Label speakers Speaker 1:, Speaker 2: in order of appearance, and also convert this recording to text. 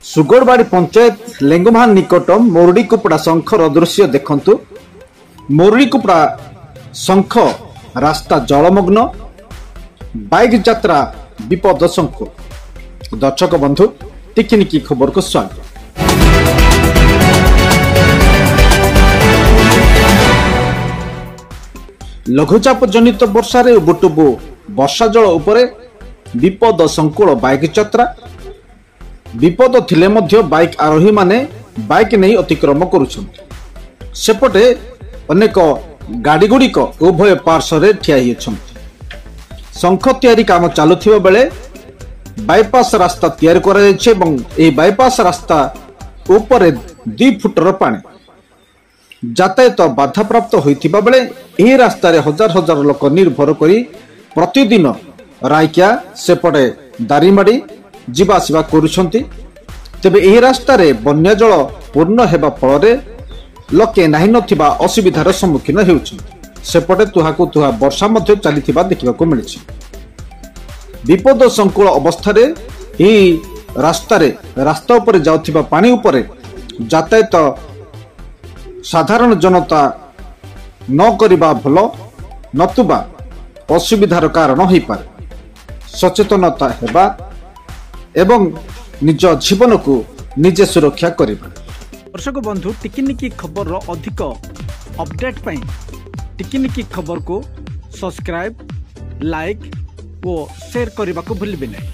Speaker 1: सुगड़बाड़ी पंचायत लेंगुमहान निकट मोरडीकुपड़ा शंखर दृश्य देखंतु। मोरडीकुपड़ा शंख रास्ता जलमग्न, बाइक यात्रा विपद संकुल। दर्शक बंधु टिकिनिकी खबर को स्वागत। लघुचाप जनित वर्षा रे उबुटुबु वर्षा जल उपरे विपद संकुल बाइक यात्रा। विपद थिले मध्य बाइक आरोही माने बाइक नहीं अतिक्रम करुछन्ति। सेपटे अनेक गाड़ी गुड़िक उभय पार्श्व ठिया शंख तैयारी काम चलुथिबा बेले बाईपास रास्ता तैयार करा जायछि एवं एही बाईपास रास्ता ऊपर 2 फुटर पानी यातायात बाधा प्राप्त होइथिबा बेले एही रास्ता रे हजार हजार लोक निर्भर करी प्रतिदिन रायकिया सेपटे दारिमाड़ी जीवा आसिबा करुछन्ति। तेबे एही रास्ता रे बन्या जल पूर्ण हेबा फଳରେ लोके नाही नथिबा असुविधार सम्मुखीन हेउछन्ति। सेपटे तुहाकु तुहा वर्षा मध्य चलिथिबा देखिबाकू मिलिछि। विपद संकुल अवस्था रे एही रास्ता ऊपर जाउथिबा पानी ऊपर यातायात साधारण जनता न करिबा भलो नतुबा असुविधार कारण होई पारे। सचेतनता हेबा एवं निज जीवन को निजे सुरक्षा करिबा।
Speaker 2: दर्शक बंधु टिकिनिकी खबर अधिक अपडेट पाई टिकिनिकी खबर को सब्सक्राइब, लाइक और शेयर करने को भूलिबे नहीं।